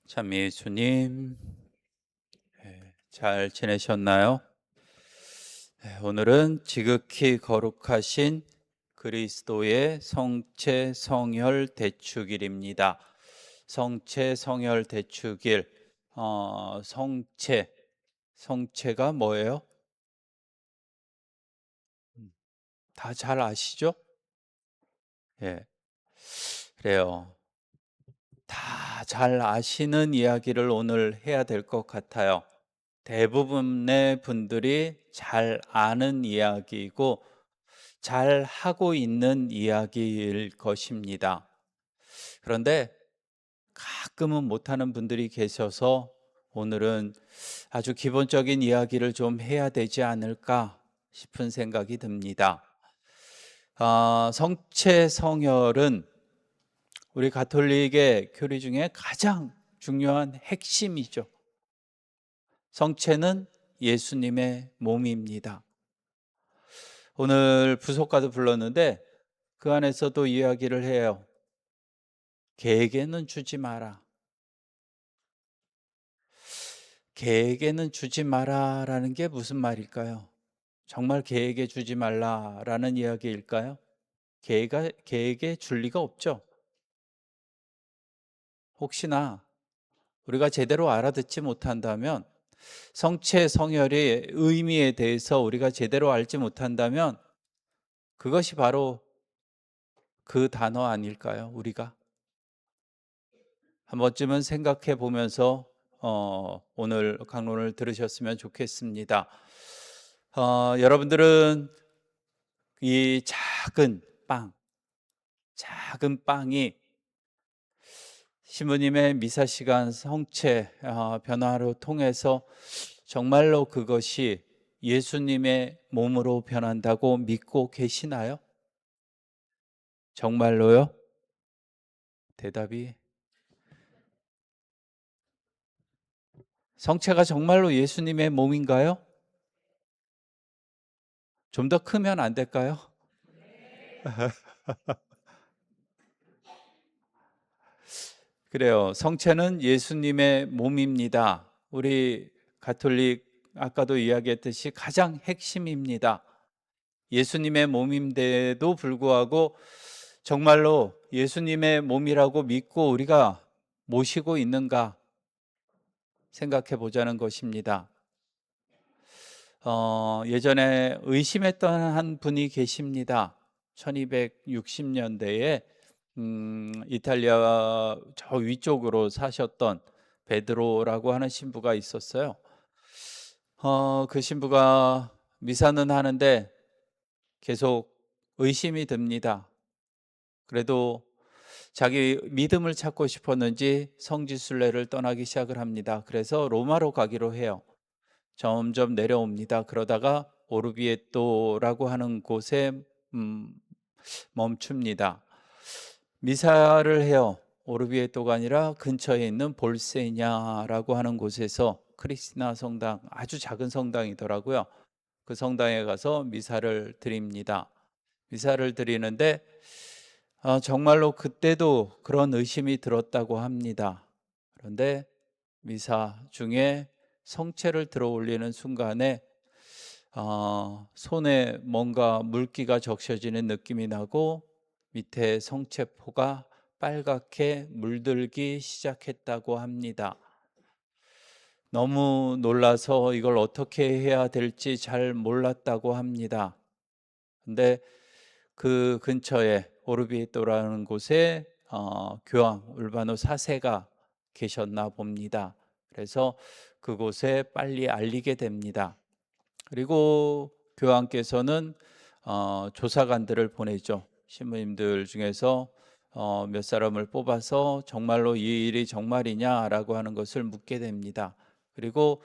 참 예수님, 잘 지내셨나요? 오늘은 지극히 거룩하신 그리스도의 성체 성혈 대축일입니다. 성체 성혈 대축일, 성체가 뭐예요? 다 잘 아시죠? 예, 그래요. 다 잘 아시는 이야기를 오늘 해야 될 것 같아요. 대부분의 분들이 잘 아는 이야기이고 잘 하고 있는 이야기일 것입니다. 그런데 가끔은 못하는 분들이 계셔서 오늘은 아주 기본적인 이야기를 좀 해야 되지 않을까 싶은 생각이 듭니다. 성체 성혈은 우리 가톨릭의 교리 중에 가장 중요한 핵심이죠. 성체는 예수님의 몸입니다. 오늘 부속가도 불렀는데 그 안에서도 이야기를 해요. 개에게는 주지 마라. 개에게는 주지 마라라는 게 무슨 말일까요? 정말 개에게 주지 말라라는 이야기일까요? 개에게 줄 리가 없죠. 혹시나 우리가 제대로 알아듣지 못한다면 성체 성혈의 의미에 대해서 우리가 제대로 알지 못한다면 그것이 바로 그 단어 아닐까요? 우리가 한 번쯤은 생각해 보면서 오늘 강론을 들으셨으면 좋겠습니다. 여러분들은 이 작은 빵이 신부님의 미사 시간 성체 변화로 통해서 정말로 그것이 예수님의 몸으로 변한다고 믿고 계시나요? 정말로요? 대답이 성체가 정말로 예수님의 몸인가요? 좀 더 크면 안 될까요? 그래요. 성체는 예수님의 몸입니다. 우리 가톨릭 아까도 이야기했듯이 가장 핵심입니다. 예수님의 몸인데도 불구하고 정말로 예수님의 몸이라고 믿고 우리가 모시고 있는가 생각해 보자는 것입니다. 예전에 의심했던 한 분이 계십니다. 1260년대에 이탈리아 저 위쪽으로 사셨던 베드로라고 하는 신부가 있었어요. 그 신부가 미사는 하는데 계속 의심이 듭니다. 그래도 자기 믿음을 찾고 싶었는지 성지순례를 떠나기 시작을 합니다. 그래서 로마로 가기로 해요. 점점 내려옵니다. 그러다가 오르비에토라고 하는 곳에 음, 멈춥니다. 미사를 해요. 오르비에토가 아니라 근처에 있는 볼세냐라고 하는 곳에서 크리스티나 성당, 아주 작은 성당이더라고요. 그 성당에 가서 미사를 드립니다. 미사를 드리는데 정말로 그때도 그런 의심이 들었다고 합니다. 그런데 미사 중에 성체를 들어 올리는 순간에 손에 뭔가 물기가 적셔지는 느낌이 나고 밑에 성체포가 빨갛게 물들기 시작했다고 합니다. 너무 놀라서 이걸 어떻게 해야 될지 잘 몰랐다고 합니다. 근데 그 근처에 오르비토라는 곳에 교황 울바노 4세가 계셨나 봅니다. 그래서 그곳에 빨리 알리게 됩니다. 그리고 교황께서는 조사관들을 보내죠. 신부님들 중에서 몇 사람을 뽑아서 정말로 이 일이 정말이냐라고 하는 것을 묻게 됩니다. 그리고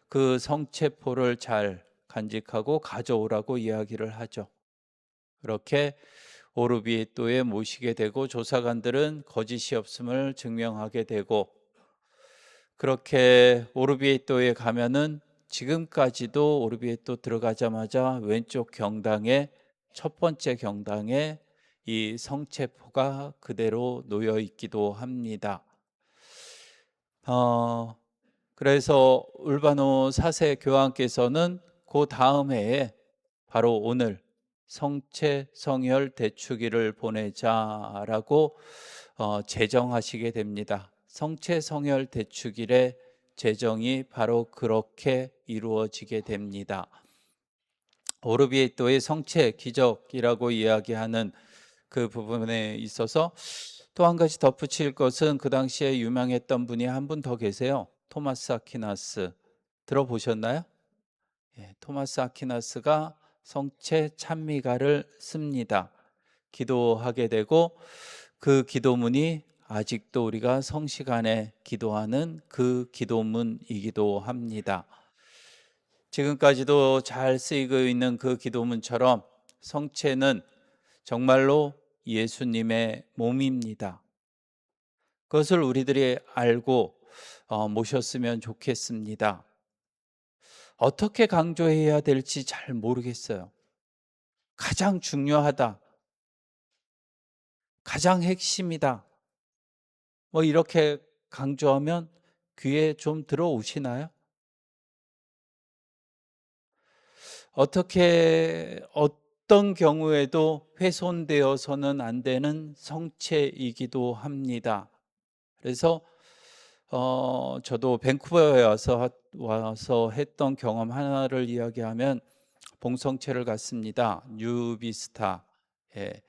그 성체포를 잘 간직하고 가져오라고 이야기를 하죠. 그렇게 오르비토에 모시게 되고 조사관들은 거짓이 없음을 증명하게 되고 그렇게 오르비토에 가면은 지금까지도 오르비토 들어가자마자 왼쪽 경당에 첫 번째 경당에 이 성체포가 그대로 놓여 있기도 합니다. 어 그래서 울바노 4세 교황께서는 그 다음 해에 바로 오늘 성체 성혈 대축일을 보내자라고 제정하시게 됩니다. 성체 성혈 대축일의 제정이 바로 그렇게 이루어지게 됩니다. 오르비에토의 성체 기적이라고 이야기하는 그 부분에 있어서 또 한 가지 덧붙일 것은 그 당시에 유명했던 분이 한 분 더 계세요. 토마스 아퀴나스 들어보셨나요? 예, 토마스 아퀴나스가 성체 찬미가를 씁니다. 기도하게 되고 그 기도문이 아직도 우리가 성시간에 기도하는 그 기도문이기도 합니다. 지금까지도 잘 쓰이고 있는 그 기도문처럼 성체는 정말로 예수님의 몸입니다. 그것을 우리들이 알고 모셨으면 좋겠습니다. 어떻게 강조해야 될지 잘 모르겠어요. 가장 중요하다, 가장 핵심이다, 뭐 이렇게 강조하면 귀에 좀 들어오시나요? 어떤 경우에도 훼손되어서는 안 되는 성체이기도 합니다. 그래서 저도 밴쿠버에 와서 했던 경험 하나를 이야기하면 봉성체를 갔습니다. 뉴비스타. 예.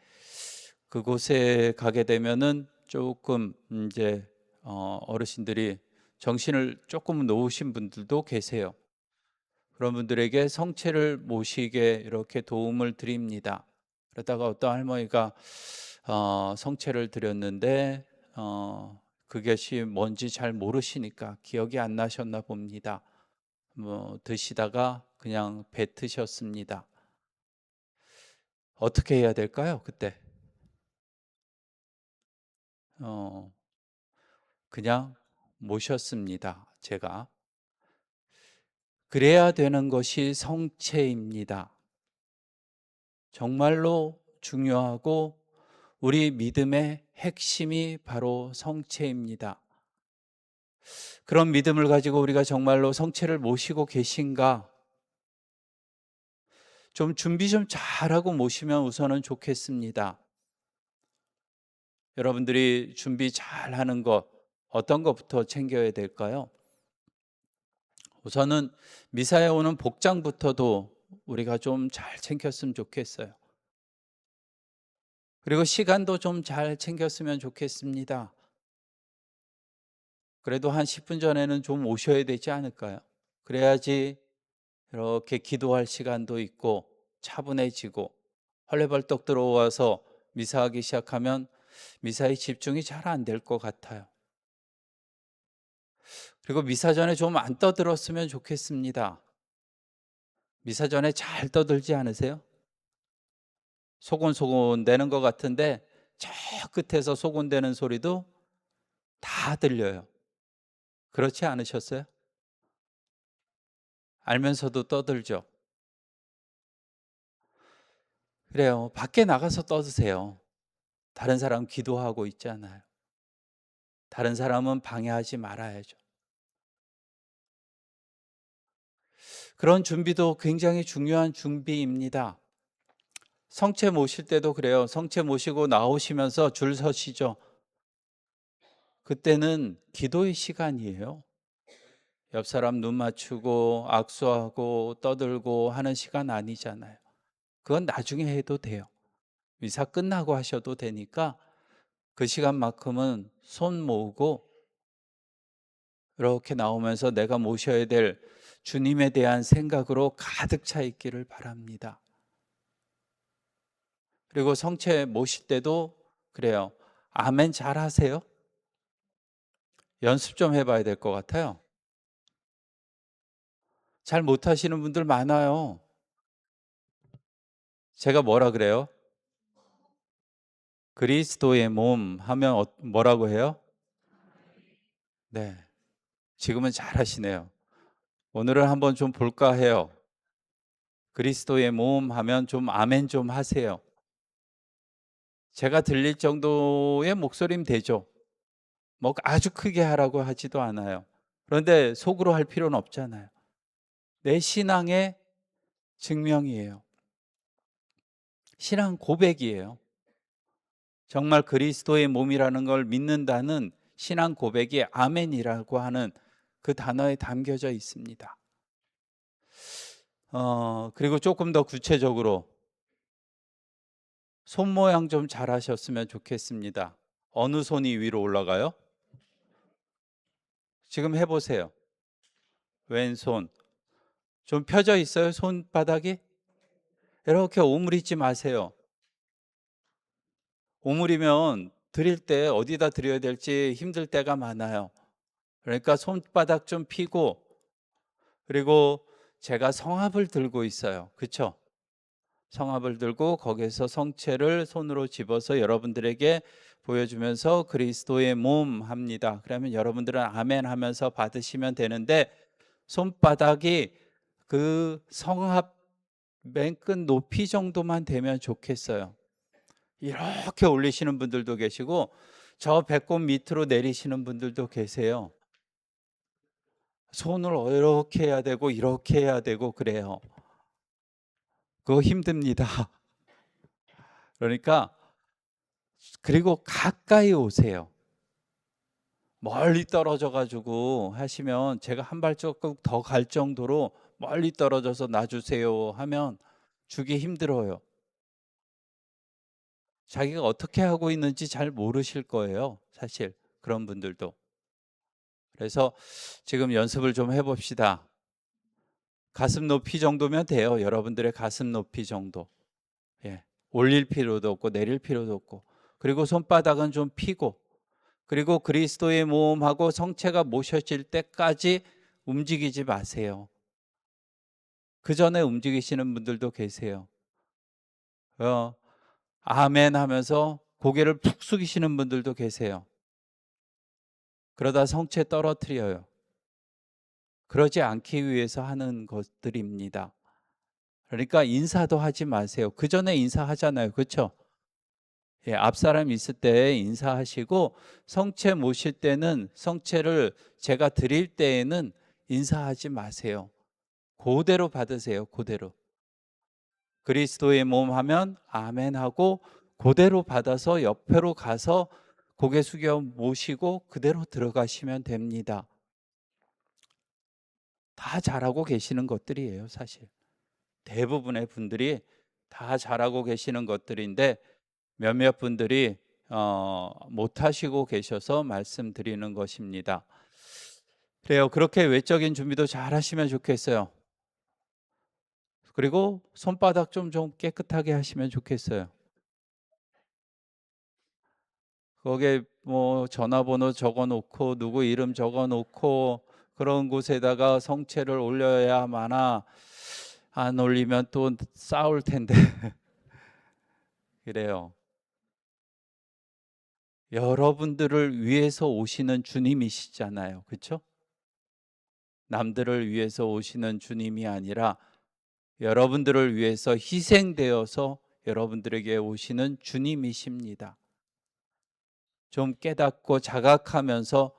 그곳에 가게 되면은 조금 이제 어르신들이 정신을 조금 놓으신 분들도 계세요. 그런 분들에게 성체를 모시게 이렇게 도움을 드립니다. 그러다가 어떤 할머니가 성체를 드렸는데 그것이 뭔지 잘 모르시니까 기억이 안 나셨나 봅니다. 뭐 드시다가 그냥 뱉으셨습니다. 어떻게 해야 될까요? 그때 어, 그냥 모셨습니다. 제가 그래야 되는 것이 성체입니다. 정말로 중요하고 우리 믿음의 핵심이 바로 성체입니다. 그런 믿음을 가지고 우리가 정말로 성체를 모시고 계신가? 좀 준비 좀 잘하고 모시면 우선은 좋겠습니다. 여러분들이 준비 잘하는 것 어떤 것부터 챙겨야 될까요? 우선은 미사에 오는 복장부터도 우리가 좀 잘 챙겼으면 좋겠어요. 그리고 시간도 좀 잘 챙겼으면 좋겠습니다. 그래도 한 10분 전에는 좀 오셔야 되지 않을까요? 그래야지 이렇게 기도할 시간도 있고 차분해지고 헐레벌떡 들어와서 미사하기 시작하면 미사에 집중이 잘 안 될 것 같아요. 그리고 미사 전에 좀 안 떠들었으면 좋겠습니다. 미사 전에 잘 떠들지 않으세요? 소곤소곤대는 것 같은데 저 끝에서 소곤대는 소리도 다 들려요. 그렇지 않으셨어요? 알면서도 떠들죠. 그래요. 밖에 나가서 떠드세요. 다른 사람 기도하고 있잖아요. 다른 사람은 방해하지 말아야죠. 그런 준비도 굉장히 중요한 준비입니다. 성체 모실 때도 그래요. 성체 모시고 나오시면서 줄 서시죠. 그때는 기도의 시간이에요. 옆 사람 눈 맞추고 악수하고 떠들고 하는 시간 아니잖아요. 그건 나중에 해도 돼요. 미사 끝나고 하셔도 되니까 그 시간만큼은 손 모으고 이렇게 나오면서 내가 모셔야 될 주님에 대한 생각으로 가득 차 있기를 바랍니다. 그리고 성체 모실 때도 그래요. 아멘 잘 하세요? 연습 좀 해봐야 될 것 같아요. 잘 못하시는 분들 많아요. 제가 뭐라 그래요? 그리스도의 몸 하면 뭐라고 해요? 네. 지금은 잘 하시네요. 오늘은 한번 좀 볼까 해요. 그리스도의 몸 하면 좀 아멘 좀 하세요. 제가 들릴 정도의 목소리면 되죠. 뭐 아주 크게 하라고 하지도 않아요. 그런데 속으로 할 필요는 없잖아요. 내 신앙의 증명이에요. 신앙 고백이에요. 정말 그리스도의 몸이라는 걸 믿는다는 신앙 고백이 아멘이라고 하는 그 단어에 담겨져 있습니다. 그리고 조금 더 구체적으로 손 모양 좀 잘 하셨으면 좋겠습니다. 어느 손이 위로 올라가요? 지금 해 보세요. 왼손. 좀 펴져 있어요, 손바닥이? 이렇게 오므리지 마세요. 오므리면 드릴 때 어디다 드려야 될지 힘들 때가 많아요. 그러니까 손바닥 좀 펴고, 그리고 제가 성합을 들고 있어요. 그쵸? 성합을 들고 거기에서 성체를 손으로 집어서 여러분들에게 보여주면서 그리스도의 몸 합니다. 그러면 여러분들은 아멘 하면서 받으시면 되는데, 손바닥이 그 성합 맨 끝 높이 정도만 되면 좋겠어요. 이렇게 올리시는 분들도 계시고 저 배꼽 밑으로 내리시는 분들도 계세요. 손을 이렇게 해야 되고 이렇게 해야 되고 그래요. 그거 힘듭니다. 그러니까, 그리고 가까이 오세요. 멀리 떨어져 가지고 하시면 제가 한 발자국 더 갈 정도로 멀리 떨어져서 놔주세요 하면 주기 힘들어요. 자기가 어떻게 하고 있는지 잘 모르실 거예요, 사실 그런 분들도. 그래서 지금 연습을 좀 해봅시다. 가슴 높이 정도면 돼요. 여러분들의 가슴 높이 정도. 예. 올릴 필요도 없고 내릴 필요도 없고. 그리고 손바닥은 좀 펴고, 그리고 그리스도의 몸하고 성체가 모셔질 때까지 움직이지 마세요. 그 전에 움직이시는 분들도 계세요. 어, 아멘 하면서 고개를 푹 숙이시는 분들도 계세요. 그러다 성체 떨어뜨려요. 그러지 않기 위해서 하는 것들입니다. 그러니까 인사도 하지 마세요. 그 전에 인사하잖아요. 그렇죠? 예, 앞사람 있을 때 인사하시고, 성체 모실 때는 성체를 제가 드릴 때에는 인사하지 마세요. 그대로 받으세요. 그대로. 그리스도의 몸 하면 아멘 하고 그대로 받아서 옆으로 가서 고개 숙여 모시고 그대로 들어가시면 됩니다. 다 잘하고 계시는 것들이에요, 사실. 대부분의 분들이 다 잘하고 계시는 것들인데 몇몇 분들이 못하시고 계셔서 말씀드리는 것입니다. 그래요. 그렇게 외적인 준비도 잘 하시면 좋겠어요. 그리고 손바닥 좀 깨끗하게 하시면 좋겠어요. 거기에 뭐 전화번호 적어 놓고 누구 이름 적어 놓고 그런 곳에다가 성체를 올려야 마나, 안 올리면 또 싸울 텐데. 그래요. 여러분들을 위해서 오시는 주님이시잖아요. 그렇죠? 남들을 위해서 오시는 주님이 아니라 여러분들을 위해서 희생되어서 여러분들에게 오시는 주님이십니다. 좀 깨닫고 자각하면서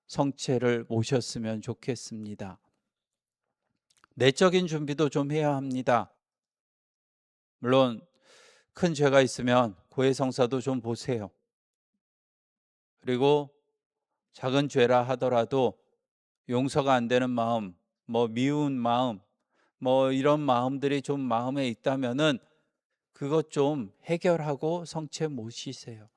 성체를 모셨으면 좋겠습니다. 내적인 준비도 좀 해야 합니다. 물론 큰 죄가 있으면 고해성사도 좀 보세요. 그리고 작은 죄라 하더라도 용서가 안 되는 마음, 뭐 미운 마음, 뭐 이런 마음들이 좀 마음에 있다면은 그것 좀 해결하고 성체 모시세요.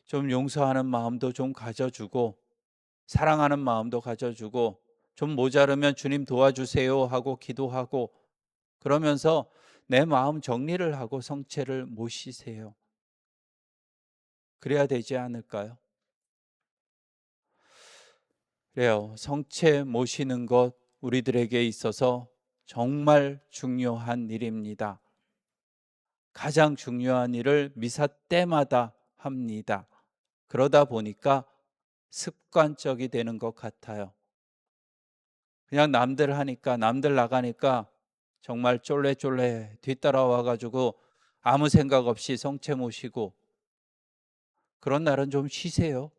좀 용서하는 마음도 좀 가져주고 사랑하는 마음도 가져주고, 좀 모자르면 주님 도와주세요 하고 기도하고, 그러면서 내 마음 정리를 하고 성체를 모시세요. 그래야 되지 않을까요? 그래요. 성체 모시는 것 우리들에게 있어서 정말 중요한 일입니다. 가장 중요한 일을 미사 때마다 합니다. 그러다 보니까 습관적이 되는 것 같아요. 그냥 남들 하니까, 남들 나가니까 정말 쫄래쫄래 뒤따라와 가지고 아무 생각 없이 성체 모시고, 그런 날은 좀 쉬세요.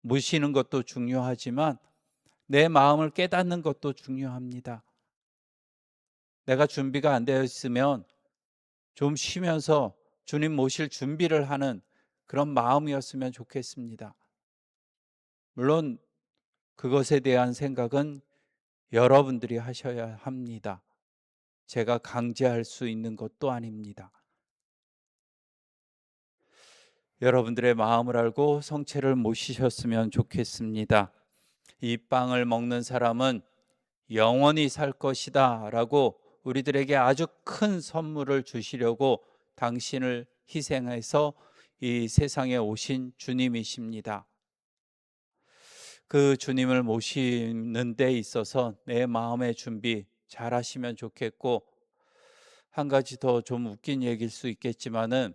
모시는 것도 중요하지만 내 마음을 깨닫는 것도 중요합니다. 내가 준비가 안 되어 있으면 좀 쉬면서 주님 모실 준비를 하는 그런 마음이었으면 좋겠습니다. 물론 그것에 대한 생각은 여러분들이 하셔야 합니다. 제가 강제할 수 있는 것도 아닙니다. 여러분들의 마음을 알고 성체를 모시셨으면 좋겠습니다. 이 빵을 먹는 사람은 영원히 살 것이다 라고 우리들에게 아주 큰 선물을 주시려고 당신을 희생해서 이 세상에 오신 주님이십니다. 그 주님을 모시는 데 있어서 내 마음의 준비 잘 하시면 좋겠고, 한 가지 더 좀 웃긴 얘기일 수 있겠지만은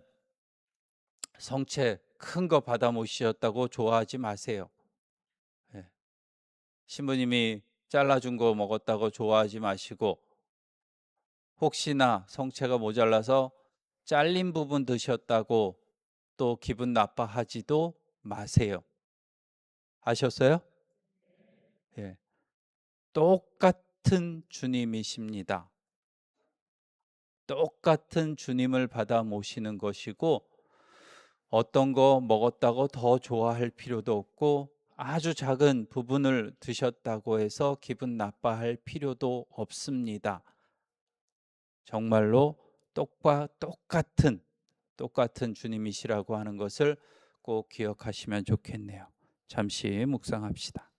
성체 큰 거 받아 모시셨다고 좋아하지 마세요. 예. 신부님이 잘라준 거 먹었다고 좋아하지 마시고, 혹시나 성체가 모자라서 잘린 부분 드셨다고 또 기분 나빠하지도 마세요. 아셨어요? 예. 똑같은 주님이십니다. 똑같은 주님을 받아 모시는 것이고, 어떤 거 먹었다고 더 좋아할 필요도 없고, 아주 작은 부분을 드셨다고 해서 기분 나빠할 필요도 없습니다. 정말로 똑같은 주님이시라고 하는 것을 꼭 기억하시면 좋겠네요. 잠시 묵상합시다.